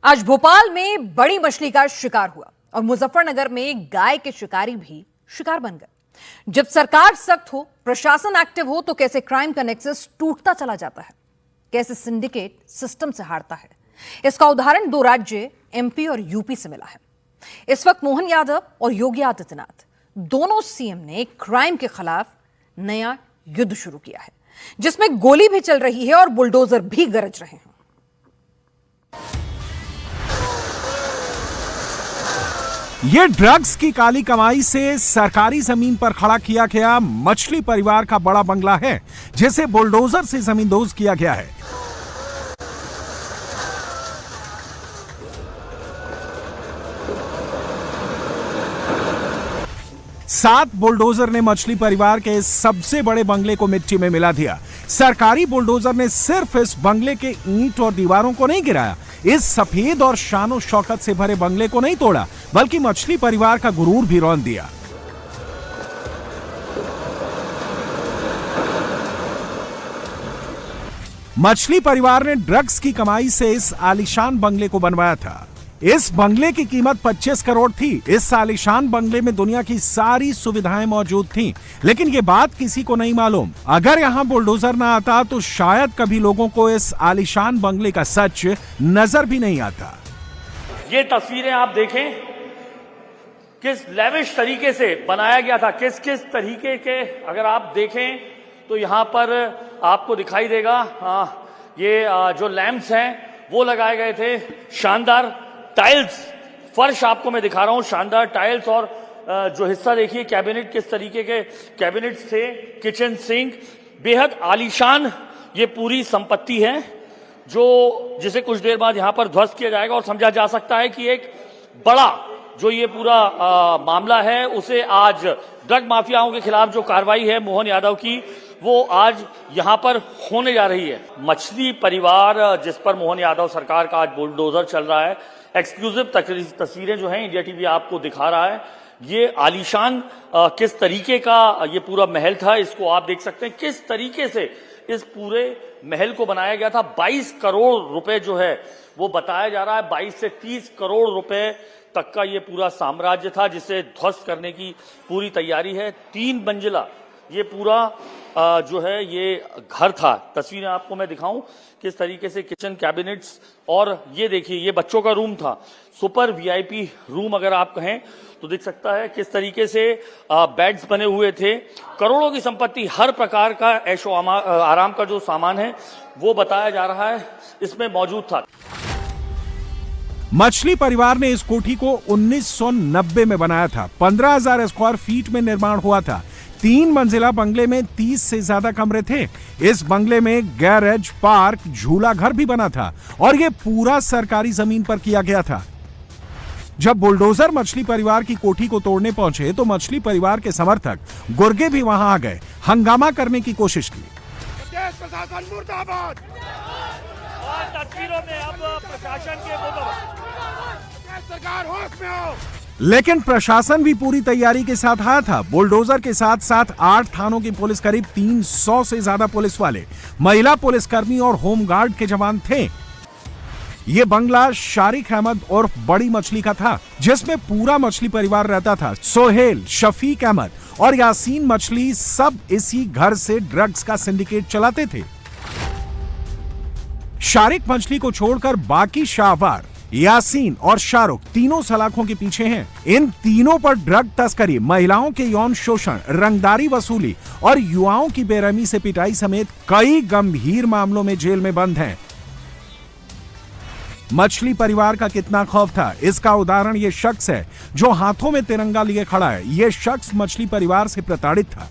आज भोपाल में बड़ी मछली का शिकार हुआ और मुजफ्फरनगर में गाय के शिकारी भी शिकार बन गए। जब सरकार सख्त हो, प्रशासन एक्टिव हो, तो कैसे क्राइम का नेक्सस टूटता चला जाता है, कैसे सिंडिकेट सिस्टम से हारता है। इसका उदाहरण दो राज्य एमपी और यूपी से मिला है। इस वक्त मोहन यादव और योगी आदित्यनाथ दोनों सीएम ने क्राइम के खिलाफ नया युद्ध शुरू किया है, जिसमें गोली भी चल रही है और बुलडोजर भी गरज रहे हैं। ये ड्रग्स की काली कमाई से सरकारी जमीन पर खड़ा किया गया मछली परिवार का बड़ा बंगला है, जिसे बुलडोजर से जमींदोज किया गया है। सात बुलडोजर ने मछली परिवार के सबसे बड़े बंगले को मिट्टी में मिला दिया। सरकारी बुलडोजर ने सिर्फ इस बंगले के ईंट और दीवारों को नहीं गिराया, इस सफेद और शानो शौकत से भरे बंगले को नहीं तोड़ा, बल्कि मछली परिवार का गुरूर भी रौंद दिया। मछली परिवार ने ड्रग्स की कमाई से इस आलीशान बंगले को बनवाया था। इस बंगले की कीमत 25 करोड़ थी। इस आलीशान बंगले में दुनिया की सारी सुविधाएं मौजूद थीं, लेकिन ये बात किसी को नहीं मालूम। अगर यहां बुलडोजर ना आता तो शायद कभी लोगों को इस आलीशान बंगले का सच नजर भी नहीं आता। ये तस्वीरें आप देखें, किस लेविश तरीके से बनाया गया था, किस किस तरीके के अगर आप देखें तो यहां पर आपको दिखाई देगा। ये जो लैंप्स हैं वो लगाए गए थे, शानदार टाइल्स, फर्श आपको मैं दिखा रहा हूं, शानदार टाइल्स, और जो हिस्सा देखिए कैबिनेट, किस तरीके के कैबिनेट्स थे, किचन सिंक, बेहद आलीशान ये पूरी संपत्ति है, जो जिसे कुछ देर बाद यहां पर ध्वस्त किया जाएगा। और समझा जा सकता है कि एक बड़ा जो ये पूरा मामला है, उसे आज ड्रग माफियाओं के खिलाफ जो कार्रवाई है मोहन यादव की, वो आज यहां पर होने जा रही है। मछली परिवार जिस पर मोहन यादव सरकार का आज बुलडोजर चल रहा है, एक्सक्लूसिव तस्वीरें जो हैं इंडिया टीवी आपको दिखा रहा है। ये आलीशान किस तरीके का ये पूरा महल था, इसको आप देख सकते हैं किस तरीके से इस पूरे महल को बनाया गया था। 22 करोड़ रुपए जो है वो बताया जा रहा है, 22 से 30 करोड़ रुपए तक का ये पूरा साम्राज्य था, जिसे ध्वस्त करने की पूरी तैयारी है। 3 मंजिला ये पूरा जो है ये घर था। तस्वीरें आपको मैं दिखाऊं किस तरीके से किचन कैबिनेट्स, और ये देखिए ये बच्चों का रूम था, सुपर वीआईपी रूम अगर आप कहें तो दिख सकता है किस तरीके से बेड्स बने हुए थे। करोड़ों की संपत्ति, हर प्रकार का ऐशो आराम का जो सामान है वो बताया जा रहा है इसमें मौजूद था। मछली परिवार ने इस कोठी को 1990 में बनाया था। 15,000 स्क्वायर फीट में निर्माण हुआ था। 3 मंजिला बंगले में 30 से ज्यादा कमरे थे। इस बंगले में गैरेज, पार्क, झूला घर भी बना था, और यह पूरा सरकारी जमीन पर किया गया था। जब बुलडोजर मछली परिवार की कोठी को तोड़ने पहुंचे तो मछली परिवार के समर्थक गुर्गे भी वहां आ गए, हंगामा करने की कोशिश की। प्रशासन मुर्दाबाद। तस्वीरों में अब प्रशासन के सरकार होश में हो। लेकिन प्रशासन भी पूरी तैयारी के साथ आया था। बुलडोजर के साथ साथ 8 थानों की पुलिस, करीब 300 से ज्यादा पुलिस वाले, महिला पुलिसकर्मी और होमगार्ड के जवान थे। ये बंगला शारिक अहमद और बड़ी मछली का था, जिसमें पूरा मछली परिवार रहता था। सोहेल, शफीक अहमद और यासीन मछली सब इसी घर से ड्रग्स का सिंडिकेट चलाते थे। शारिक मछली को छोड़कर बाकी शाहवार, यासीन और शाहरुख तीनों सलाखों के पीछे हैं। इन तीनों पर ड्रग तस्करी, महिलाओं के यौन शोषण, रंगदारी वसूली और युवाओं की बेरहमी से पिटाई समेत कई गंभीर मामलों में जेल में बंद हैं। मछली परिवार का कितना खौफ था, इसका उदाहरण ये शख्स है जो हाथों में तिरंगा लिए खड़ा है। ये शख्स मछली परिवार से प्रताड़ित था।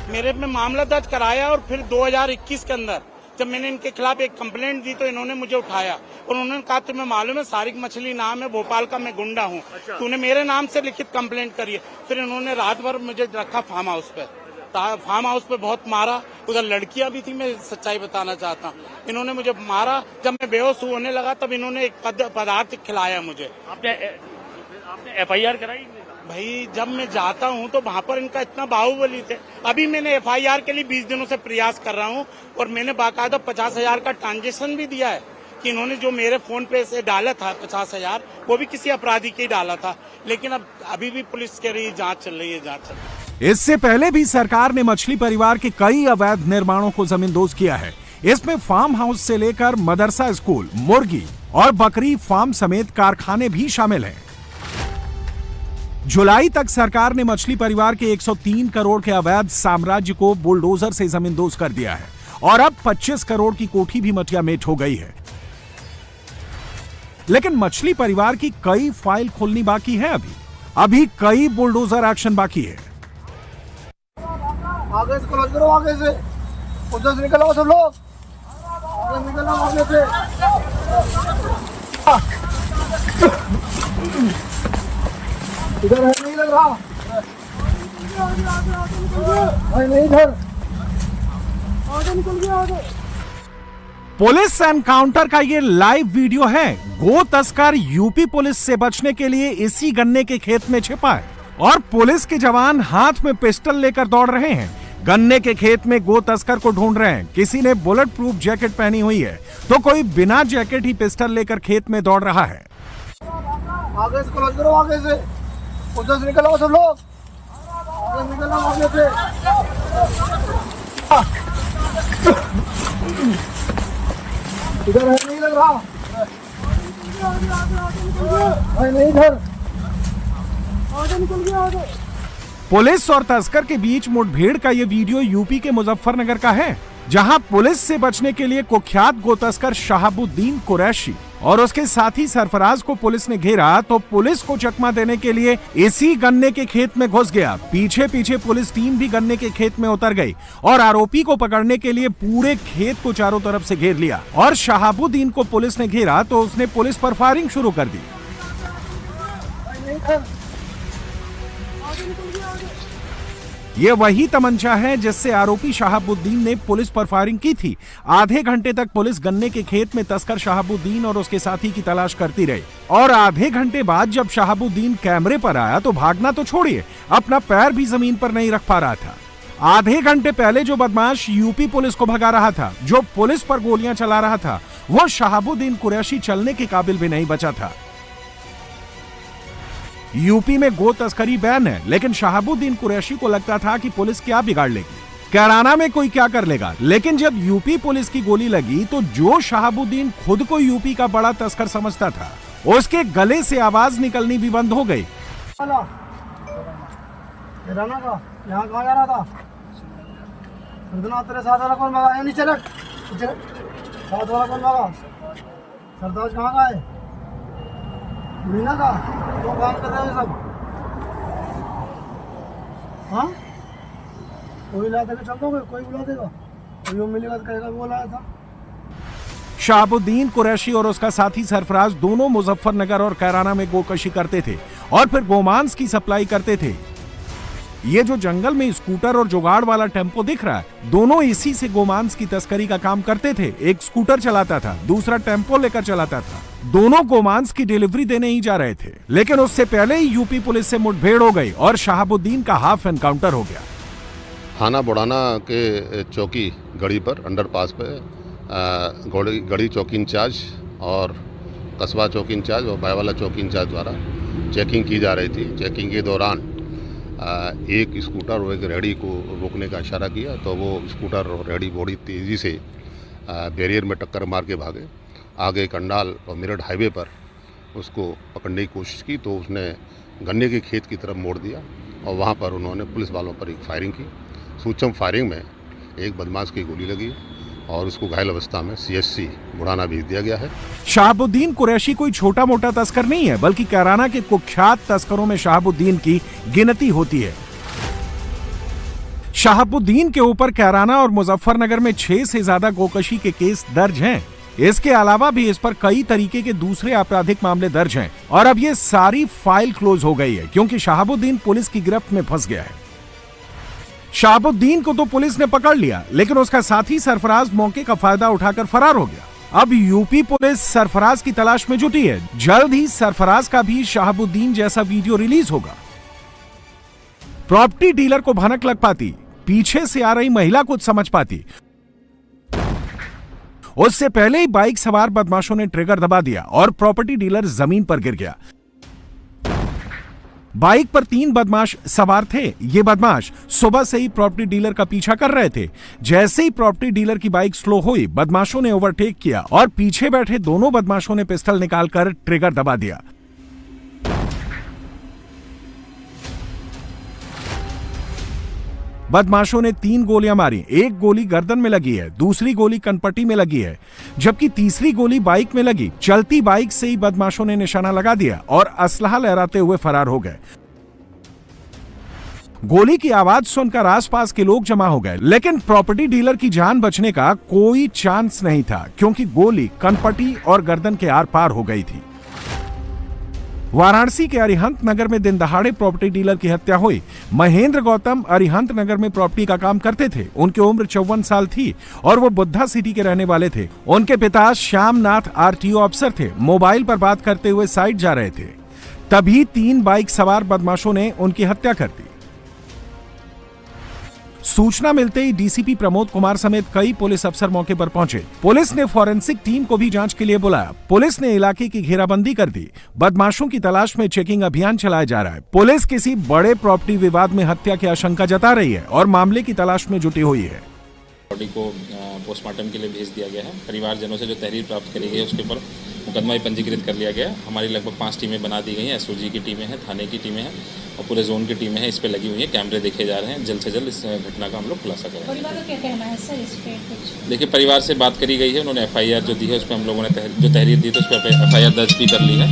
मेरे में मामला दर्ज कराया और फिर 2021 के अंदर जब मैंने इनके खिलाफ एक कंप्लेंट दी तो इन्होंने मुझे उठाया और उन्होंने कहा तुम्हें मालूम है शारिक मछली नाम है, भोपाल का मैं गुंडा हूँ, तूने मेरे नाम से लिखित कंप्लेंट करी है। फिर इन्होंने रात भर मुझे रखा फार्म हाउस पे, फार्म हाउस पे बहुत मारा। उधर लड़कियां भी थी, मैं सच्चाई बताना चाहता हूँ। इन्होंने मुझे मारा, जब मैं बेहोश होने लगा तब इन्होंने एक पदार्थ खिलाया मुझे। आपने FIR कराई? भाई जब मैं जाता हूँ तो वहाँ पर इनका इतना बाहुबली थे। अभी मैंने FIR के लिए 20 दिनों से प्रयास कर रहा हूँ और मैंने बाकायदा 50,000 का ट्रांजेक्शन भी दिया है कि इन्होंने जो मेरे फोन पे से डाला था 50,000 वो भी किसी अपराधी के ही डाला था, लेकिन अब अभी भी पुलिस के रही जांच चल रही है। इससे पहले भी सरकार ने मछली परिवार के कई अवैध निर्माणों को जमींदोज किया है। इसमें फार्म हाउस से लेकर मदरसा स्कूल, मुर्गी और बकरी फार्म समेत कारखाने भी शामिल हैं। जुलाई तक सरकार ने मछली परिवार के 103 करोड़ के अवैध साम्राज्य को बुलडोजर से जमींदोज कर दिया है और अब 25 करोड़ की कोठी भी मटियामेट हो गई है। लेकिन मछली परिवार की कई फाइल खोलनी बाकी है। अभी कई बुलडोजर एक्शन बाकी है। आगे से क्लोज करो, आगे से उधर से निकलो सब लोग, आगे निकलो आगे से। इधर है नहीं लग रहा भाई, नहीं इधर आगे निकल गया आगे। पुलिस एनकाउंटर का ये लाइव वीडियो है। गो तस्कर यूपी पुलिस से बचने के लिए इसी गन्ने के खेत में छिपा है और पुलिस के जवान हाथ में पिस्टल लेकर दौड़ रहे हैं। गन्ने के खेत में गो तस्कर को ढूंढ रहे हैं। किसी ने बुलेट प्रूफ जैकेट पहनी हुई है तो कोई बिना जैकेट ही पिस्टल लेकर खेत में दौड़ रहा है। आगे से क्लोज करो, आगे से उधर से निकलो सब लोग, आगे निकलो आगे से। इधर है नहीं लग रहा भाई, नहीं इधर आगे निकल गया आगे। पुलिस और तस्कर के बीच मुठभेड़ का यह वीडियो यूपी के मुजफ्फरनगर का है, जहां पुलिस से बचने के लिए कुख्यात गो तस्कर शहाबुद्दीन कुरैशी और उसके साथी सरफराज को पुलिस ने घेरा तो पुलिस को चकमा देने के लिए इसी गन्ने के खेत में घुस गया। पीछे पीछे पुलिस टीम भी गन्ने के खेत में उतर गई और आरोपी को पकड़ने के लिए पूरे खेत को चारों तरफ से घेर लिया और शहाबुद्दीन को पुलिस ने घेरा तो उसने पुलिस पर फायरिंग शुरू कर दी। ये वही तमंचा है जिससे आरोपी शहाबुद्दीन ने पुलिस पर फायरिंग की थी। आधे घंटे तक पुलिस गन्ने के खेत में तस्कर शहाबुद्दीन और उसके साथी की तलाश करती रही और आधे घंटे बाद जब शहाबुद्दीन कैमरे पर आया तो भागना तो छोड़िए, अपना पैर भी जमीन पर नहीं रख पा रहा था। आधे घंटे पहले जो बदमाश यूपी पुलिस को भगा रहा था, जो पुलिस पर गोलियां चला रहा था, वो शहाबुद्दीन कुरैशी चलने के काबिल भी नहीं बचा था। यूपी में गो तस्करी बैन है, लेकिन शहाबुद्दीन कुरैशी को लगता था कि पुलिस क्या बिगाड़ लेगी, कैराना में कोई क्या कर लेगा। लेकिन जब यूपी पुलिस की गोली लगी तो जो शहाबुद्दीन खुद को यूपी का बड़ा तस्कर समझता था, उसके गले से आवाज निकलनी भी बंद हो गई। कैराना का यहाँ कहाँ जा रहा था? तेरे साथ वाला कौन भागा? नीचे रख, साथ वाला कौन भागा? सरताज कहाँ का है? मीना का? तो काम कर रहे हैं सब? हाँ, कोई ला देगा, चल दोगे? कोई बुला देगा, कोई मिलेगा तो कहेगा वो लाया था। शहाबुद्दीन कुरैशी और उसका साथी सरफराज दोनों मुजफ्फरनगर और कैराना में गोकशी करते थे और फिर गोमांस की सप्लाई करते थे। ये जो जंगल में स्कूटर और जुगाड़ वाला टेम्पो दिख रहा है, दोनों इसी से गोमांस की तस्करी का काम करते थे। एक स्कूटर चलाता था, दूसरा टेम्पो लेकर चलाता था। दोनों गोमांस की डिलीवरी देने ही जा रहे थे, लेकिन उससे पहले ही यूपी पुलिस से मुठभेड़ हो गई और शहाबुद्दीन का हाफ एनकाउंटर हो गया। थाना बुढ़ाना के चौकी गढ़ी पर अंडरपास पे गढ़ी चौकी इंचार्ज और कस्बा चौकी इंचार्ज और बायवाला चौकी इंचार्ज द्वारा चेकिंग की जा रही थी। चेकिंग के दौरान एक स्कूटर और एक रेहड़ी को रोकने का इशारा किया तो वो स्कूटर और रेहड़ी बड़ी तेज़ी से बैरियर में टक्कर मार के भागे। आगे कंडाल और मेरठ हाईवे पर उसको पकड़ने की कोशिश की तो उसने गन्ने के खेत की तरफ मोड़ दिया और वहाँ पर उन्होंने पुलिस वालों पर एक फायरिंग की। सूक्ष्म फायरिंग में एक बदमाश की गोली लगी और उसको घायल अवस्था में CHC बुढ़ाना भेज दिया गया है। शहाबुद्दीन कुरैशी कोई छोटा मोटा तस्कर नहीं है, बल्कि कैराना के कुख्यात तस्करों में शहाबुद्दीन की गिनती होती है। शहाबुद्दीन के ऊपर कैराना और मुजफ्फरनगर में 6 से ज्यादा गोकशी के केस दर्ज हैं। इसके अलावा भी इस पर कई तरीके के दूसरे आपराधिक मामले दर्ज हैं और अब ये सारी फाइल क्लोज हो गई है क्योंकि शहाबुद्दीन पुलिस की गिरफ्त में फंस गया है। शहाबुद्दीन को तो पुलिस ने पकड़ लिया, लेकिन उसका साथी सरफराज मौके का फायदा उठाकर फरार हो गया। अब यूपी पुलिस सरफराज की तलाश में जुटी है। जल्द ही सरफराज का भी शहाबुद्दीन जैसा वीडियो रिलीज होगा। प्रॉपर्टी डीलर को भनक लग पाती, पीछे से आ रही महिला कुछ समझ पाती, उससे पहले ही बाइक सवार बदमाशों ने ट्रिगर दबा दिया और प्रॉपर्टी डीलर जमीन पर गिर गया। बाइक पर 3 बदमाश सवार थे। ये बदमाश सुबह से ही प्रॉपर्टी डीलर का पीछा कर रहे थे। जैसे ही प्रॉपर्टी डीलर की बाइक स्लो हुई, बदमाशों ने ओवरटेक किया और पीछे बैठे दोनों बदमाशों ने पिस्टल निकालकर ट्रिगर दबा दिया। बदमाशों ने 3 गोलियां मारी। एक गोली गर्दन में लगी है, दूसरी गोली कनपट्टी में लगी है, जबकि तीसरी गोली बाइक में लगी। चलती बाइक से ही बदमाशों ने निशाना लगा दिया और असलहा लहराते हुए फरार हो गए। गोली की आवाज सुनकर आसपास के लोग जमा हो गए, लेकिन प्रॉपर्टी डीलर की जान बचने का कोई चांस नहीं था, क्योंकि गोली कनपट्टी और गर्दन के आर पार हो गई थी। वाराणसी के अरिहंत नगर में दिन दहाड़े प्रॉपर्टी डीलर की हत्या हुई। महेंद्र गौतम अरिहंत नगर में प्रॉपर्टी का काम करते थे। उनकी उम्र 54 साल थी और वो बुद्धा सिटी के रहने वाले थे। उनके पिता श्यामनाथ आरटीओ अफसर थे। मोबाइल पर बात करते हुए साइड जा रहे थे, तभी 3 बाइक सवार बदमाशों ने उनकी हत्या कर दी। सूचना मिलते ही डीसीपी प्रमोद कुमार समेत कई पुलिस अफसर मौके पर पहुंचे। पुलिस ने फॉरेंसिक टीम को भी जांच के लिए बुलाया। पुलिस ने इलाके की घेराबंदी कर दी। बदमाशों की तलाश में चेकिंग अभियान चलाया जा रहा है। पुलिस किसी बड़े प्रॉपर्टी विवाद में हत्या की आशंका जता रही है और मामले की तलाश में जुटी हुई है। बॉडी को पोस्टमार्टम के लिए भेज दिया गया है। परिवारजनों से जो तहरीर प्राप्त करी गई है उसके ऊपर मुकदमा भी पंजीकृत कर लिया गया है। हमारी लगभग 5 टीमें बना दी गई हैं। एसओजी की टीमें हैं, थाने की टीमें हैं और पूरे जोन की टीमें हैं, इस पे लगी हुई हैं। कैमरे देखे जा रहे हैं। जल्द से जल्द इस घटना का हम लोग खुलासा करेंगे। परिवार का क्या कहना है सर इस पे कुछ? देखिए, परिवार से बात करी गई है। उन्होंने एफआईआर जो दी है उस पर हम लोगों ने जो तहरीर दी थी उस पर एफआईआर दर्ज भी कर ली है।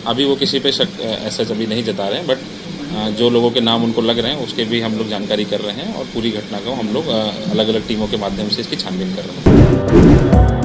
अभी वो किसी पे शक ऐसा अभी नहीं जता रहे हैं, बट जो लोगों के नाम उनको लग रहे हैं उसके भी हम लोग जानकारी कर रहे हैं और पूरी घटना को हम लोग अलग अलग टीमों के माध्यम से इसकी छानबीन कर रहे हैं।